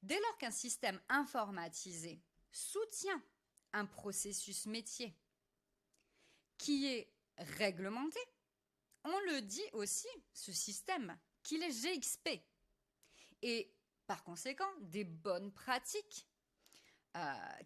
Dès lors qu'un système informatisé soutient un processus métier qui est réglementé, on le dit aussi, ce système, qu'il est GXP. Et par conséquent, des bonnes pratiques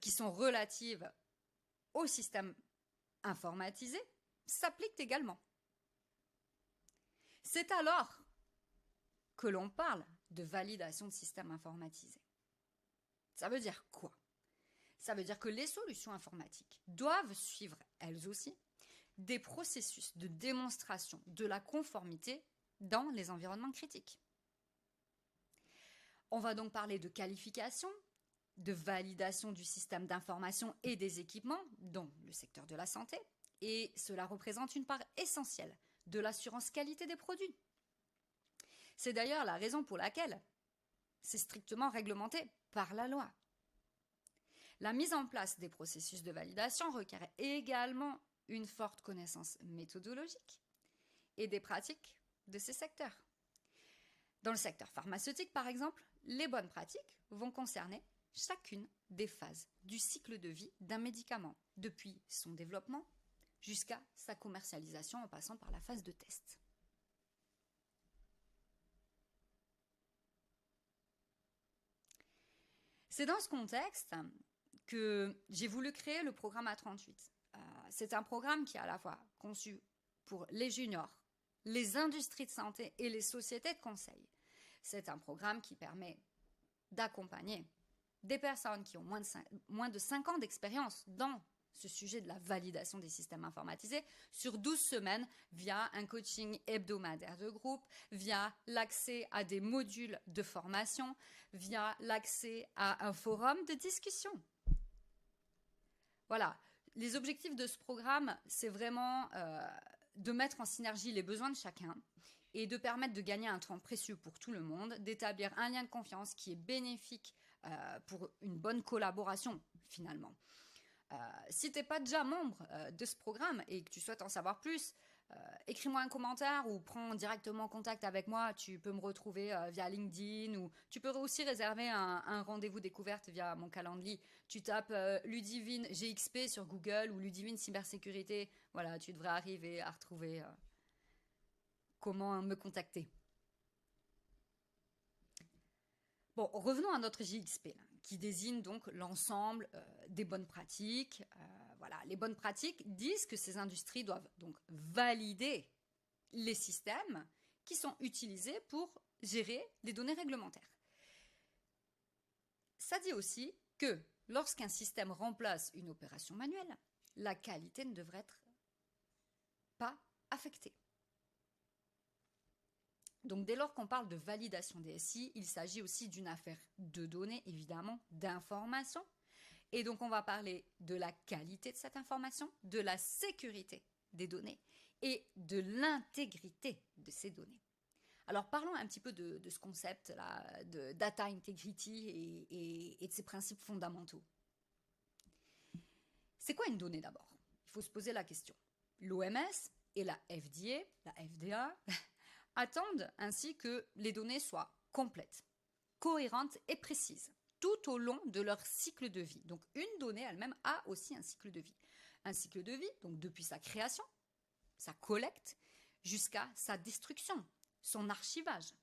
qui sont relatives au système informatisé s'appliquent également. C'est alors que l'on parle de validation de système informatisé. Ça veut dire quoi? Ça veut dire que les solutions informatiques doivent suivre, elles aussi, des processus de démonstration de la conformité dans les environnements critiques. On va donc parler de qualification, de validation du système d'information et des équipements, dont le secteur de la santé, et cela représente une part essentielle de l'assurance qualité des produits. C'est d'ailleurs la raison pour laquelle c'est strictement réglementé par la loi. La mise en place des processus de validation requiert également une forte connaissance méthodologique et des pratiques de ces secteurs. Dans le secteur pharmaceutique, par exemple, les bonnes pratiques vont concerner chacune des phases du cycle de vie d'un médicament, depuis son développement jusqu'à sa commercialisation en passant par la phase de test. C'est dans ce contexte que j'ai voulu créer le programme A38. C'est un programme qui est à la fois conçu pour les juniors, les industries de santé et les sociétés de conseil. C'est un programme qui permet d'accompagner des personnes qui ont moins de 5 ans d'expérience dans ce sujet de la validation des systèmes informatisés sur 12 semaines via un coaching hebdomadaire de groupe, via l'accès à des modules de formation, via l'accès à un forum de discussion. Voilà, les objectifs de ce programme, c'est vraiment de mettre en synergie les besoins de chacun et de permettre de gagner un temps précieux pour tout le monde, d'établir un lien de confiance qui est bénéfique pour une bonne collaboration finalement. Si tu n'es pas déjà membre de ce programme et que tu souhaites en savoir plus, écris-moi un commentaire ou prends directement contact avec moi. Tu peux me retrouver via LinkedIn ou tu peux aussi réserver un rendez-vous découverte via mon calendrier. Tu tapes Ludivine GXP sur Google ou Ludivine Cybersécurité. Voilà, tu devrais arriver à retrouver comment me contacter. Bon, revenons à notre GXP, là, qui désigne donc l'ensemble des bonnes pratiques. Voilà, les bonnes pratiques disent que ces industries doivent donc valider les systèmes qui sont utilisés pour gérer les données réglementaires. Ça dit aussi que lorsqu'un système remplace une opération manuelle, la qualité ne devrait être pas affectée. Donc dès lors qu'on parle de validation DSI, il s'agit aussi d'une affaire de données, évidemment, d'informations. Et donc on va parler de la qualité de cette information, de la sécurité des données et de l'intégrité de ces données. Alors parlons un petit peu de ce concept-là, de data integrity et de ses principes fondamentaux. C'est quoi une donnée d'abord? Il faut se poser la question. L'OMS et la FDA, attendent ainsi que les données soient complètes, cohérentes et précises tout au long de leur cycle de vie. Donc une donnée elle-même a aussi un cycle de vie. Un cycle de vie, donc depuis sa création, sa collecte, jusqu'à sa destruction, son archivage,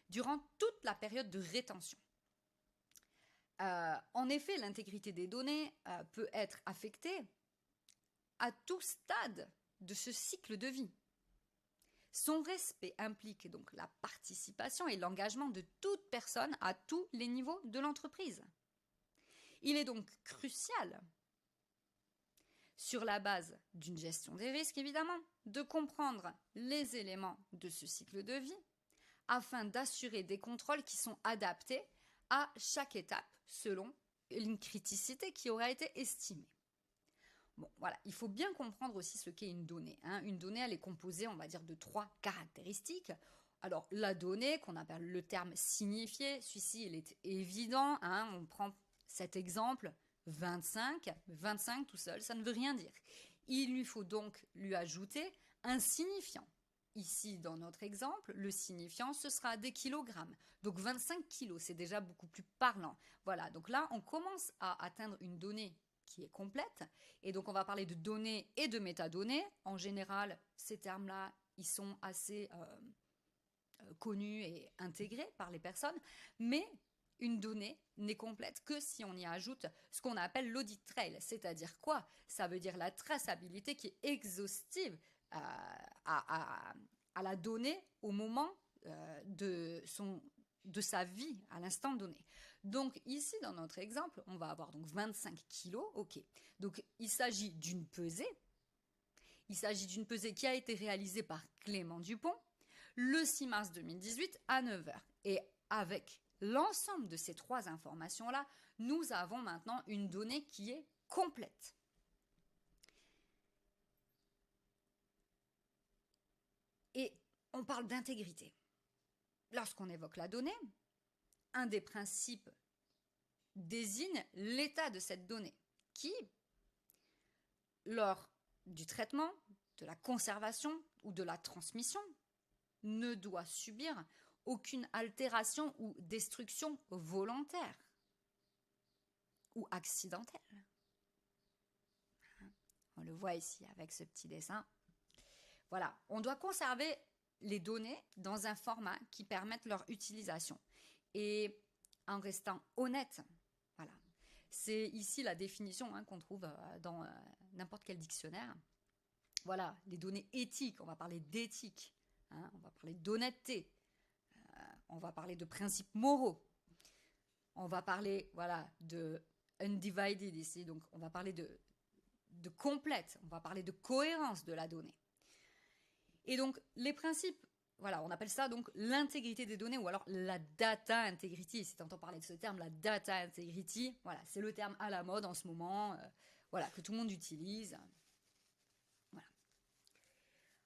durant toute la période de rétention. En effet, l'intégrité des données peut être affectée à tout stade de ce cycle de vie. Son respect implique donc la participation et l'engagement de toute personne à tous les niveaux de l'entreprise. Il est donc crucial, sur la base d'une gestion des risques évidemment, de comprendre les éléments de ce cycle de vie afin d'assurer des contrôles qui sont adaptés à chaque étape selon une criticité qui aura été estimée. Bon, voilà, il faut bien comprendre aussi ce qu'est une donnée. Une donnée, elle est composée, on va dire, de 3 caractéristiques. Alors, la donnée, qu'on appelle le terme signifié, celui-ci, il est évident. On prend cet exemple, 25. 25 tout seul, ça ne veut rien dire. Il lui faut donc lui ajouter un signifiant. ici, dans notre exemple, le signifiant, ce sera des kilogrammes. Donc 25 kilos, c'est déjà beaucoup plus parlant. Voilà, donc là, on commence à atteindre une donnée qui est complète. Et donc, on va parler de données et de métadonnées. En général, ces termes-là, ils sont assez connus et intégrés par les personnes. Mais une donnée n'est complète que si on y ajoute ce qu'on appelle l'audit trail. C'est-à-dire quoi? Ça veut dire la traçabilité qui est exhaustive à la donnée au moment de sa vie, à l'instant donné. Donc ici, dans notre exemple, on va avoir donc 25 kilos. Ok. Donc il s'agit d'une pesée. Il s'agit d'une pesée qui a été réalisée par Clément Dupont le 6 mars 2018 à 9 heures. Et avec l'ensemble de ces trois informations-là, nous avons maintenant une donnée qui est complète. Et on parle d'intégrité. Lorsqu'on évoque la donnée, un des principes désigne l'état de cette donnée qui, lors du traitement, de la conservation ou de la transmission, ne doit subir aucune altération ou destruction volontaire ou accidentelle. On le voit ici avec ce petit dessin. Voilà, on doit conserver les données dans un format qui permette leur utilisation et en restant honnête. Voilà, c'est ici la définition qu'on trouve dans n'importe quel dictionnaire. Voilà, les données éthiques, on va parler d'éthique, on va parler d'honnêteté, on va parler de principes moraux, on va parler de undivided ici, donc on va parler de complète, on va parler de cohérence de la donnée. Et donc les principes, voilà, on appelle ça donc l'intégrité des données ou alors la data integrity, si tu entends parler de ce terme, la data integrity, voilà, c'est le terme à la mode en ce moment, voilà, que tout le monde utilise. Voilà.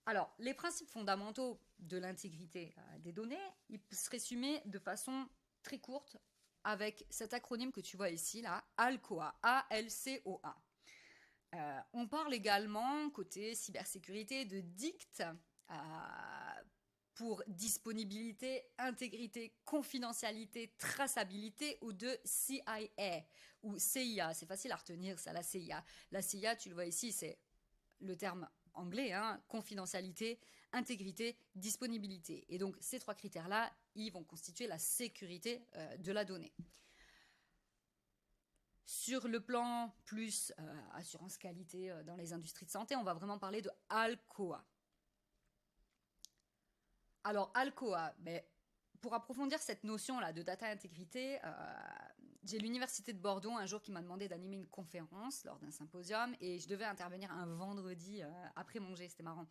Alors, les principes fondamentaux de l'intégrité des données, ils se résumer de façon très courte avec cet acronyme que tu vois ici, là, ALCOA, A-L-C-O-A. On parle également, côté cybersécurité, de DICT, pour disponibilité, intégrité, confidentialité, traçabilité, ou de CIA ou CIA. C'est facile à retenir ça, la CIA. La CIA, tu le vois ici, c'est le terme anglais, confidentialité, intégrité, disponibilité. Et donc ces trois critères-là, ils vont constituer la sécurité de la donnée. Sur le plan plus assurance qualité dans les industries de santé, on va vraiment parler de ALCOA. Alors, ALCOA, mais pour approfondir cette notion-là de data intégrité, j'ai l'université de Bordeaux un jour qui m'a demandé d'animer une conférence lors d'un symposium et je devais intervenir un vendredi après manger, c'était marrant.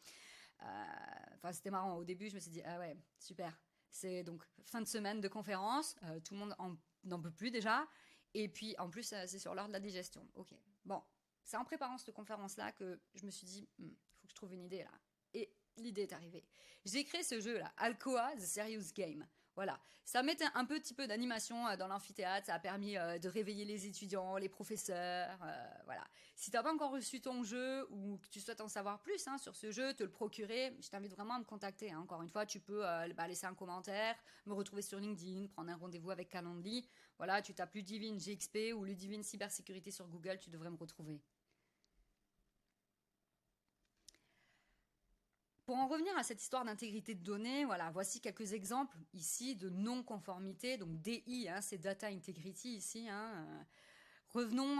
C'était marrant, au début je me suis dit, ah ouais, super, c'est donc fin de semaine de conférence, tout le monde n'en peut plus déjà, et puis en plus c'est sur l'heure de la digestion, ok. Bon, c'est en préparant cette conférence-là que je me suis dit, il faut que je trouve une idée là. Et l'idée est arrivée. J'ai créé ce jeu-là, Alcoa The Serious Game. Voilà, ça mettait un petit peu d'animation dans l'amphithéâtre, ça a permis de réveiller les étudiants, les professeurs, voilà. Si t'as pas encore reçu ton jeu ou que tu souhaites en savoir plus sur ce jeu, te le procurer, je t'invite vraiment à me contacter. Encore une fois, tu peux laisser un commentaire, me retrouver sur LinkedIn, prendre un rendez-vous avec Calendly. Voilà, tu tapes Ludivine GXP ou Ludivine Cybersécurité sur Google, tu devrais me retrouver. Pour en revenir à cette histoire d'intégrité de données, voilà, voici quelques exemples ici de non-conformité, donc DI, c'est Data Integrity ici. Revenons,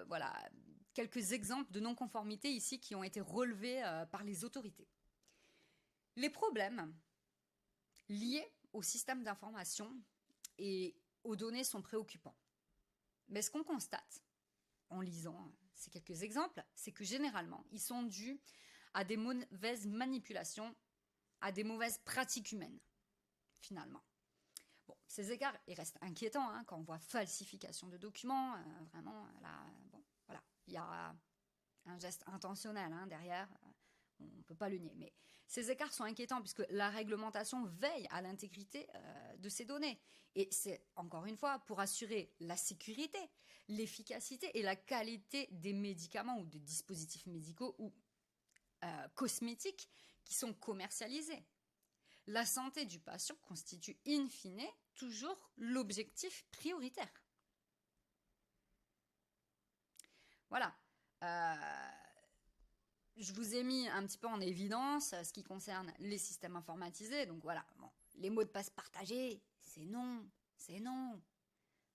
voilà, quelques exemples de non-conformité ici qui ont été relevés par les autorités. Les problèmes liés au système d'information et aux données sont préoccupants. Mais ce qu'on constate en lisant ces quelques exemples, c'est que généralement, ils sont dus à des mauvaises manipulations, à des mauvaises pratiques humaines, finalement. Bon, ces écarts, ils restent inquiétants quand on voit falsification de documents, vraiment, là, bon, voilà, il y a un geste intentionnel derrière, on ne peut pas le nier, mais ces écarts sont inquiétants puisque la réglementation veille à l'intégrité de ces données. Et c'est, encore une fois, pour assurer la sécurité, l'efficacité et la qualité des médicaments ou des dispositifs médicaux ou cosmétiques qui sont commercialisés. La santé du patient constitue in fine toujours l'objectif prioritaire. Voilà. Je vous ai mis un petit peu en évidence ce qui concerne les systèmes informatisés. Donc voilà, bon, les mots de passe partagés, c'est non, c'est non.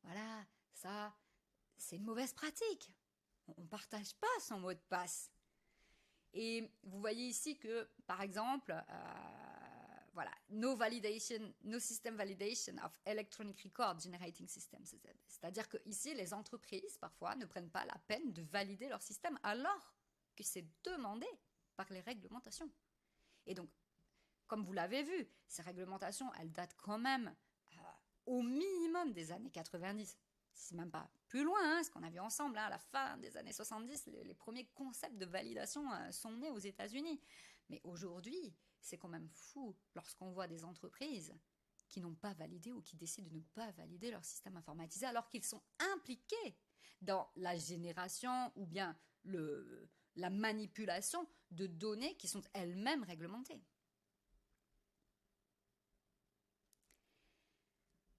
Voilà, ça, c'est une mauvaise pratique. On ne partage pas son mot de passe. Et vous voyez ici que, par exemple, voilà, no system validation of electronic record generating systems. C'est-à-dire que ici, les entreprises, parfois, ne prennent pas la peine de valider leur système alors que c'est demandé par les réglementations. Et donc, comme vous l'avez vu, ces réglementations, elles datent quand même au minimum des années 90. C'est même pas plus loin, hein, ce qu'on a vu ensemble, hein, à la fin des années 70, les premiers concepts de validation sont nés aux États-Unis. Mais aujourd'hui, c'est quand même fou lorsqu'on voit des entreprises qui n'ont pas validé ou qui décident de ne pas valider leur système informatisé alors qu'ils sont impliqués dans la génération ou bien la manipulation de données qui sont elles-mêmes réglementées.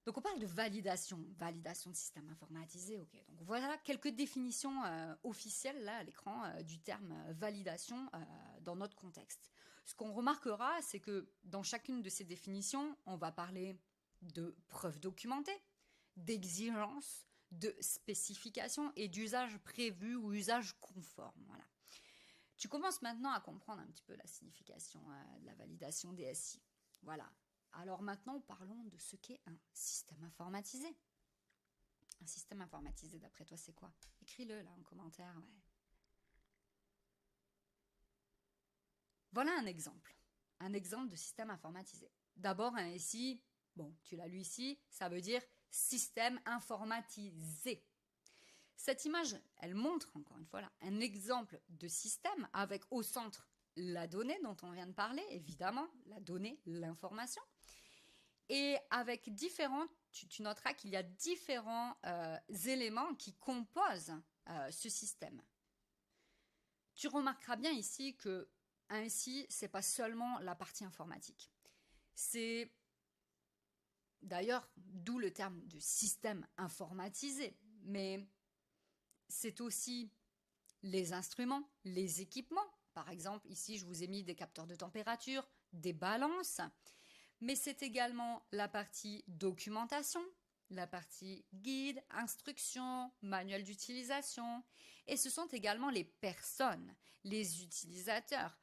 Donc on parle de validation de système informatisé. Ok. Donc voilà quelques définitions officielles là à l'écran du terme validation dans notre contexte. Ce qu'on remarquera, c'est que dans chacune de ces définitions, on va parler de preuves documentées, d'exigences, de spécifications et d'usages prévus ou usages conformes. Voilà. Tu commences maintenant à comprendre un petit peu la signification de la validation DSI. Voilà. Alors maintenant, parlons de ce qu'est un système informatisé. Un système informatisé, d'après toi, c'est quoi? Écris-le là en commentaire. Ouais. Voilà un exemple de système informatisé. D'abord, un SI, bon, tu l'as lu ici, ça veut dire système informatisé. Cette image, elle montre, encore une fois là, un exemple de système avec au centre la donnée dont on vient de parler, évidemment, la donnée, l'information. Et avec tu noteras qu'il y a différents éléments qui composent ce système. Tu remarqueras bien ici que ainsi, ce n'est pas seulement la partie informatique. C'est d'ailleurs d'où le terme de système informatisé, mais c'est aussi les instruments, les équipements. Par exemple, ici, je vous ai mis des capteurs de température, des balances. Mais c'est également la partie documentation, la partie guide, instruction, manuel d'utilisation. Et ce sont également les personnes, les utilisateurs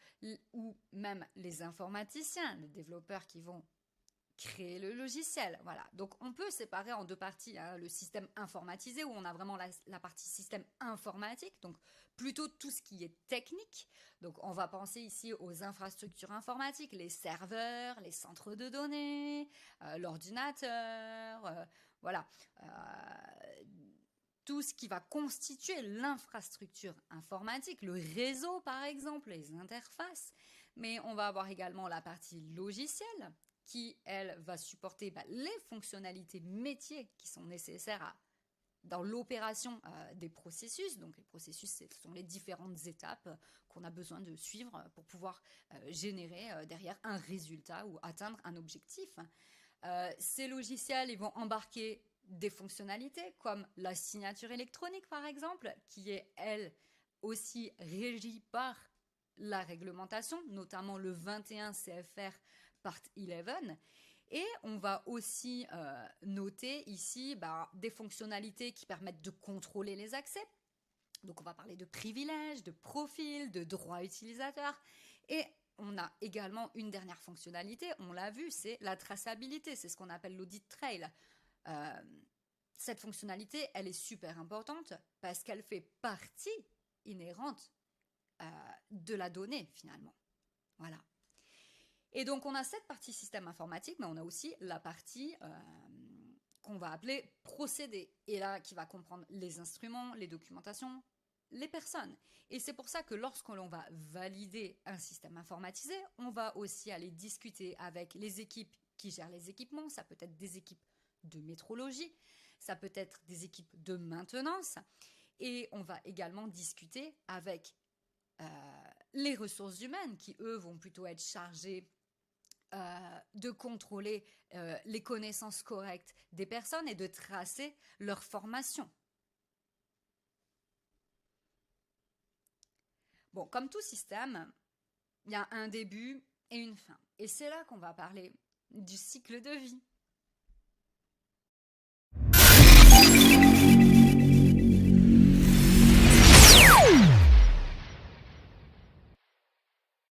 ou même les informaticiens, les développeurs qui vont créer le logiciel. Voilà. Donc on peut séparer en deux parties hein, le système informatisé où on a vraiment la partie système informatique, donc plutôt tout ce qui est technique. Donc on va penser ici aux infrastructures informatiques, les serveurs, les centres de données, l'ordinateur, voilà. Tout ce qui va constituer l'infrastructure informatique, le réseau par exemple, les interfaces. Mais on va avoir également la partie logicielle qui, elle, va supporter les fonctionnalités métiers qui sont nécessaires dans l'opération des processus. Donc les processus, ce sont les différentes étapes qu'on a besoin de suivre pour pouvoir générer derrière un résultat ou atteindre un objectif. Ces logiciels, ils vont embarquer des fonctionnalités comme la signature électronique, par exemple, qui est, elle, aussi régie par la réglementation, notamment le 21 CFR Part 11. Et on va aussi noter ici des fonctionnalités qui permettent de contrôler les accès. Donc on va parler de privilèges, de profils, de droits utilisateurs. Et on a également une dernière fonctionnalité, on l'a vu, c'est la traçabilité. C'est ce qu'on appelle l'audit trail. Cette fonctionnalité, elle est super importante parce qu'elle fait partie inhérente de la donnée finalement. Voilà. Et donc, on a cette partie système informatique, mais on a aussi la partie qu'on va appeler procédé. Et là, qui va comprendre les instruments, les documentations, les personnes. Et c'est pour ça que lorsqu'on va valider un système informatisé, on va aussi aller discuter avec les équipes qui gèrent les équipements. Ça peut être des équipes de métrologie, ça peut être des équipes de maintenance. Et on va également discuter avec les ressources humaines qui, eux, vont plutôt être chargées de contrôler les connaissances correctes des personnes et de tracer leur formation. Bon, comme tout système, il y a un début et une fin. Et c'est là qu'on va parler du cycle de vie.